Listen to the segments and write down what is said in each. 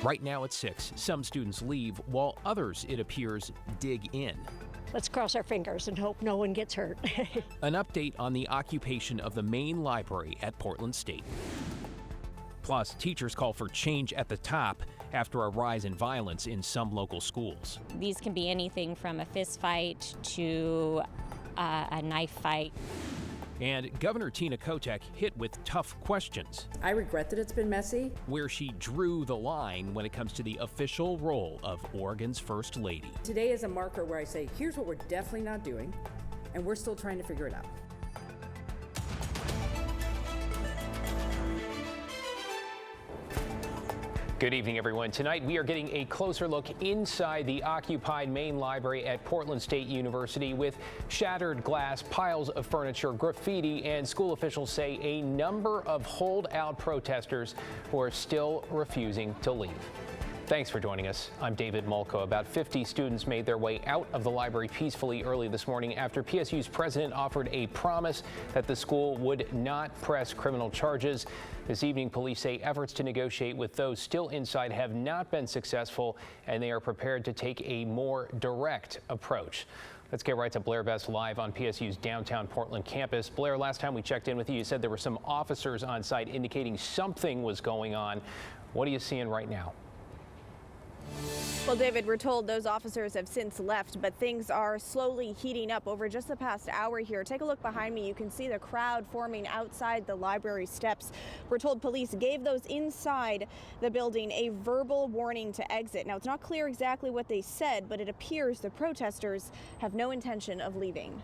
Right now at 6, some students leave while others, it appears, dig in. Let's cross our fingers and hope no one gets hurt. An update on the occupation of the main library at Portland State. Plus, teachers call for change at the top after a rise in violence in some local schools. These can be anything from a fist fight to a knife fight. And Governor Tina Kotek hit with tough questions. I regret that it's been messy. Where she drew the line when it comes to the official role of Oregon's First Lady. Today is a marker where I say, here's what we're definitely not doing, and we're still trying to figure it out. Good evening, everyone. Tonight, we are getting a closer look inside the occupied main library at Portland State University with shattered glass, piles of furniture, graffiti, and school officials say a number of holdout protesters who are still refusing to leave. Thanks for joining us. I'm David Mulco. About 50 students made their way out of the library peacefully early this morning after PSU's president offered a promise that the school would not press criminal charges. This evening, police say efforts to negotiate with those still inside have not been successful, and they are prepared to take a more direct approach. Let's get right to Blair Best live on PSU's downtown Portland campus. Blair, last time we checked in with you said there were some officers on site indicating something was going on. What are you seeing right now? Well, David, we're told those officers have since left, but things are slowly heating up over just the past hour here. Take a look behind me. You can see the crowd forming outside the library steps. We're told police gave those inside the building a verbal warning to exit. Now, it's not clear exactly what they said, but it appears the protesters have no intention of leaving.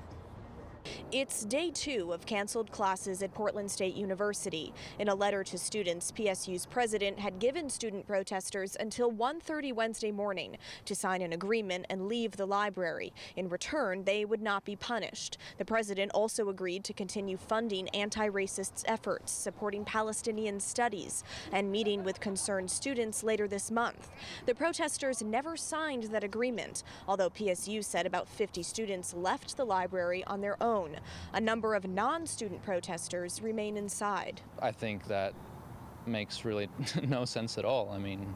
It's day 2 of canceled classes at Portland State University. In a letter to students, PSU's president had given student protesters until 1:30 Wednesday morning to sign an agreement and leave the library. In return, they would not be punished. The president also agreed to continue funding anti-racist efforts, supporting Palestinian studies, and meeting with concerned students later this month. The protesters never signed that agreement, although PSU said about 50 students left the library on their own. A number of non-student protesters remain inside. I think that makes really no sense at all. I mean,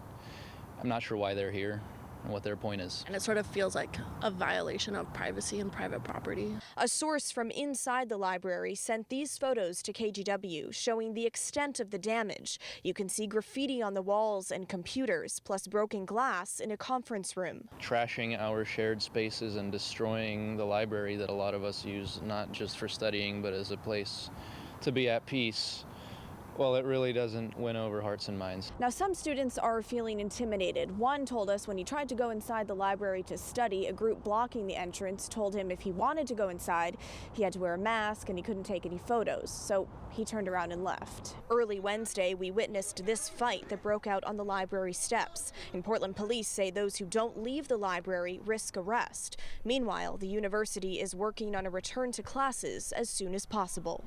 I'm not sure why they're here and what their point is. And it sort of feels like a violation of privacy and private property. A source from inside the library sent these photos to KGW showing the extent of the damage. You can see graffiti on the walls and computers, plus broken glass in a conference room. Trashing our shared spaces and destroying the library that a lot of us use, not just for studying, but as a place to be at peace. Well, it really doesn't win over hearts and minds. Now, some students are feeling intimidated. One told us when he tried to go inside the library to study, a group blocking the entrance told him if he wanted to go inside, he had to wear a mask and he couldn't take any photos. So he turned around and left. Early Wednesday, we witnessed this fight that broke out on the library steps. In Portland, police say those who don't leave the library risk arrest. Meanwhile, the university is working on a return to classes as soon as possible.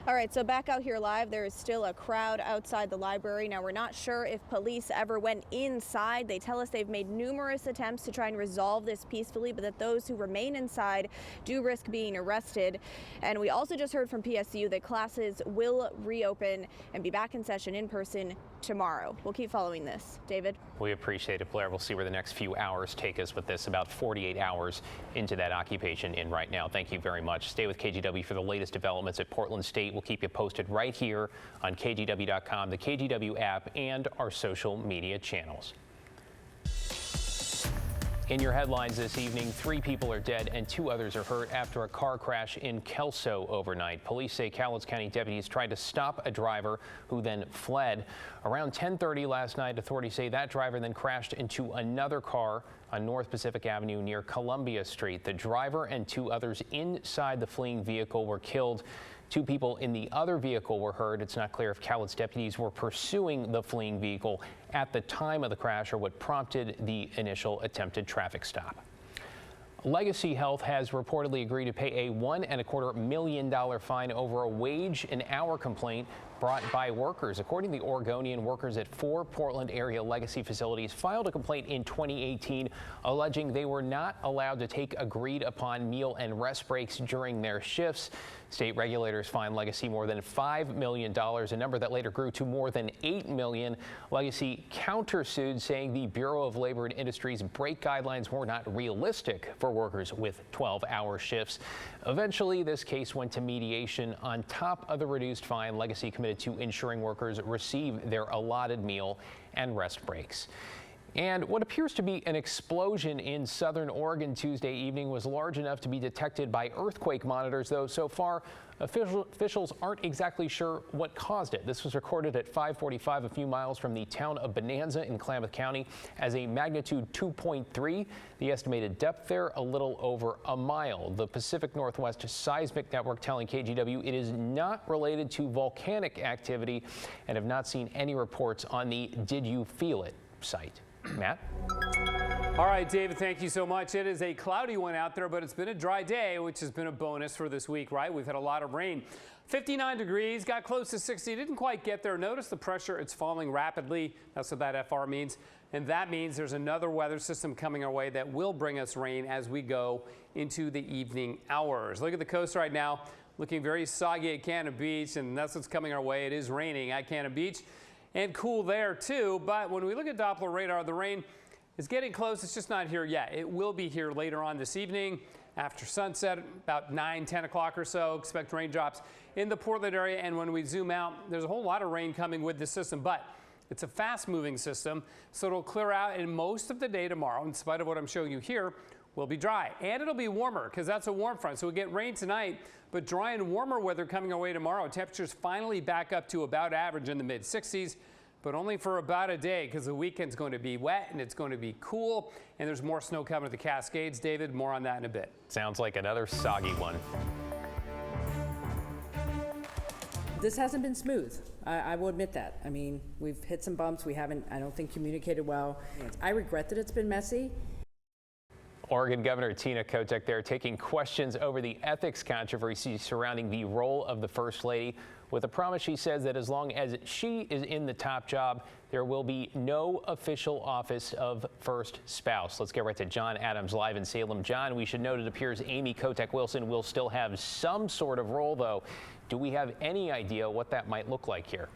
All right, so back out here live, there is still a crowd outside the library. Now, we're not sure if police ever went inside. They tell us they've made numerous attempts to try and resolve this peacefully, but that those who remain inside do risk being arrested. And we also just heard from PSU that classes will reopen and be back in session in person tomorrow. We'll keep following this. David? We appreciate it, Blair. We'll see where the next few hours take us with this, about 48 hours into that occupation in right now. Thank you very much. Stay with KGW for the latest developments at Portland State. We'll keep you posted right here on KGW.com, the KGW app, and our social media channels. In your headlines this evening, 3 people are dead and 2 others are hurt after a car crash in Kelso overnight. Police say Cowlitz County deputies tried to stop a driver who then fled. Around 10:30 last night, authorities say that driver then crashed into another car on North Pacific Avenue near Columbia Street. The driver and 2 others inside the fleeing vehicle were killed. 2 people in the other vehicle were hurt. It's not clear if Cowlitz deputies were pursuing the fleeing vehicle at the time of the crash or what prompted the initial attempted traffic stop. Legacy Health has reportedly agreed to pay a $1.25 million fine over a wage and hour complaint brought by workers. According to the Oregonian, workers at 4 Portland area legacy facilities filed a complaint in 2018 alleging they were not allowed to take agreed upon meal and rest breaks during their shifts. State regulators fined Legacy more than $5 million, a number that later grew to more than $8 million. Legacy countersued, saying the Bureau of Labor and Industries break guidelines were not realistic for workers with 12-hour shifts. Eventually, this case went to mediation. On top of the reduced fine, Legacy committed to ensuring workers receive their allotted meal and rest breaks. And what appears to be an explosion in southern Oregon Tuesday evening was large enough to be detected by earthquake monitors, though so far officials aren't exactly sure what caused it. This was recorded at 5:45, a few miles from the town of Bonanza in Klamath County, as a magnitude 2.3. The estimated depth there, a little over a mile. The Pacific Northwest Seismic Network telling KGW it is not related to volcanic activity and have not seen any reports on the Did You Feel It site. Matt? All right, David, thank you so much. It is a cloudy one out there, but it's been a dry day, which has been a bonus for this week, right? We've had a lot of rain. 59 degrees, got close to 60, didn't quite get there. Notice the pressure, it's falling rapidly. That's what that FR means. And that means there's another weather system coming our way that will bring us rain as we go into the evening hours. Look at the coast right now, looking very soggy at Cannon Beach, and that's what's coming our way. It is raining at Cannon Beach. And cool there too, but when we look at Doppler radar, the rain is getting close. It's just not here yet. It will be here later on this evening after sunset, about 9-10 o'clock or so. Expect raindrops in the Portland area, and when we zoom out, there's a whole lot of rain coming with this system, but it's a fast-moving system, so it'll clear out, and most of the day tomorrow, in spite of what I'm showing you here, will be dry, and it'll be warmer because that's a warm front. So we get rain tonight, but dry and warmer weather coming our way tomorrow. Temperatures finally back up to about average in the mid-60s, but only for about a day because the weekend's going to be wet and it's going to be cool, and there's more snow coming to the Cascades. David, more on that in a bit. Sounds like another soggy one. This hasn't been smooth. I will admit that. I mean, we've hit some bumps. We haven't, I don't think, communicated well. I regret that it's been messy. Oregon Governor Tina Kotek there taking questions over the ethics controversy surrounding the role of the First Lady, with a promise she says that as long as she is in the top job, there will be no official office of first spouse. Let's get right to John Adams live in Salem. John, we should note it appears Amy Kotek Wilson will still have some sort of role, though. Do we have any idea what that might look like here?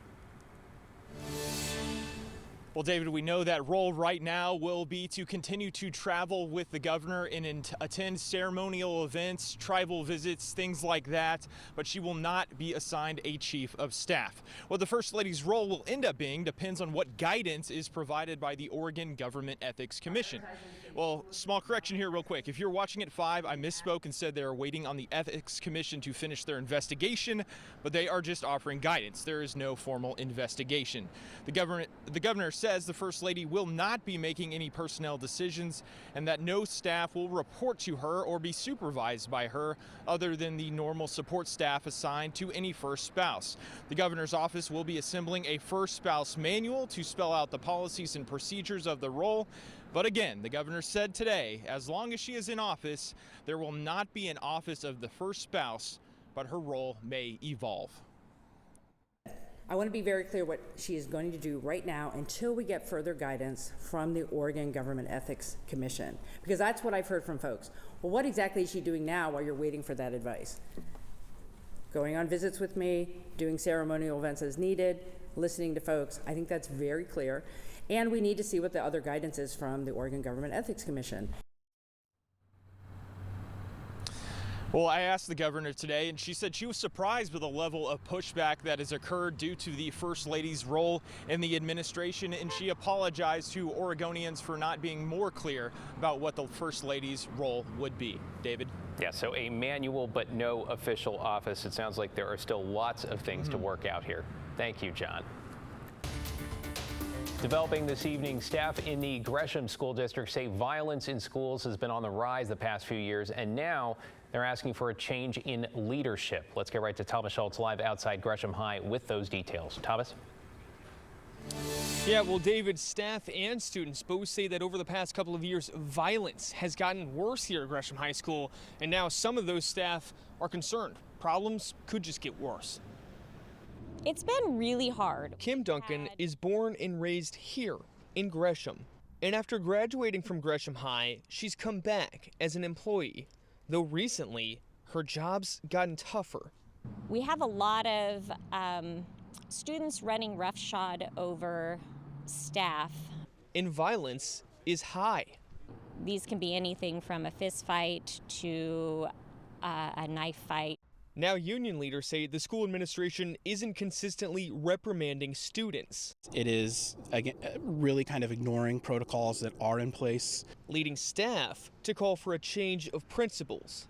Well, David, we know that role right now will be to continue to travel with the governor and attend ceremonial events, tribal visits, things like that, but she will not be assigned a chief of staff. What the First Lady's role will end up being depends on what guidance is provided by the Oregon Government Ethics Commission. Well, small correction here real quick. If you're watching at 5, I misspoke and said they're waiting on the Ethics Commission to finish their investigation, but they are just offering guidance. There is no formal investigation. The governor says the First Lady will not be making any personnel decisions and that no staff will report to her or be supervised by her other than the normal support staff assigned to any first spouse. The governor's office will be assembling a first spouse manual to spell out the policies and procedures of the role. But again, the governor said today, as long as she is in office, there will not be an office of the first spouse, but her role may evolve. I want to be very clear what she is going to do right now until we get further guidance from the Oregon Government Ethics Commission, because that's what I've heard from folks. Well, what exactly is she doing now while you're waiting for that advice? Going on visits with me, doing ceremonial events as needed, listening to folks. I think that's very clear. And we need to see what the other guidance is from the Oregon Government Ethics Commission. Well, I asked the governor today, and she said she was surprised with the level of pushback that has occurred due to the First Lady's role in the administration, and she apologized to Oregonians for not being more clear about what the First Lady's role would be. David? Yeah, so a manual but no official office. It sounds like there are still lots of things to work out here. Thank you, John. Developing this evening, staff in the Gresham School District say violence in schools has been on the rise the past few years, and now they're asking for a change in leadership. Let's get right to Thomas Schultz live outside Gresham High with those details. Thomas? Yeah, well, David, staff and students both say that over the past couple of years, violence has gotten worse here at Gresham High School, and now some of those staff are concerned. Problems could just get worse. It's been really hard. Kim Duncan is born and raised here in Gresham. And after graduating from Gresham High, she's come back as an employee, though recently her job's gotten tougher. We have a lot of students running roughshod over staff. And violence is high. These can be anything from a fist fight to a knife fight. Now union leaders say the school administration isn't consistently reprimanding students. It is, again, really kind of ignoring protocols that are in place. Leading staff to call for a change of principles.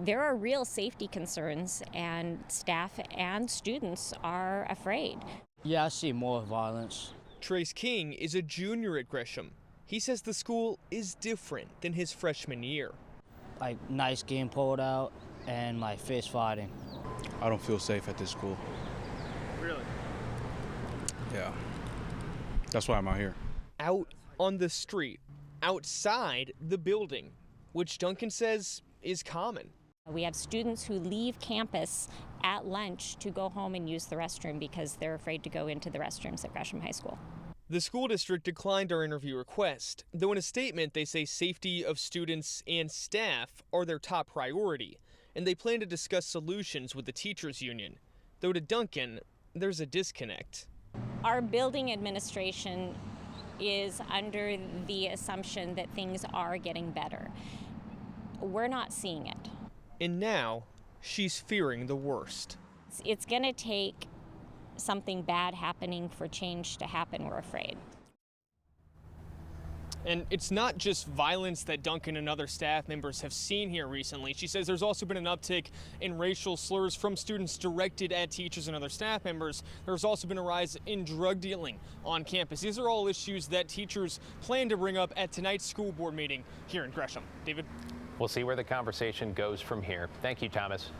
There are real safety concerns, and staff and students are afraid. Yeah, I see more violence. Trace King is a junior at Gresham. He says the school is different than his freshman year. Like knives getting pulled out and like fist fighting. I don't feel safe at this school. Really? Yeah. That's why I'm out here. Out on the street, outside the building, which Duncan says is common. We have students who leave campus at lunch to go home and use the restroom because they're afraid to go into the restrooms at Gresham High School. The school district declined our interview request, though in a statement they say safety of students and staff are their top priority, and they plan to discuss solutions with the teachers union. Though to Duncan, there's a disconnect. Our building administration is under the assumption that things are getting better. We're not seeing it. And now, she's fearing the worst. It's going to take something bad happening for change to happen, we're afraid. And it's not just violence that Duncan and other staff members have seen here recently. She says there's also been an uptick in racial slurs from students directed at teachers and other staff members. There's also been a rise in drug dealing on campus. These are all issues that teachers plan to bring up at tonight's school board meeting here in Gresham. David? We'll see where the conversation goes from here. Thank you, Thomas.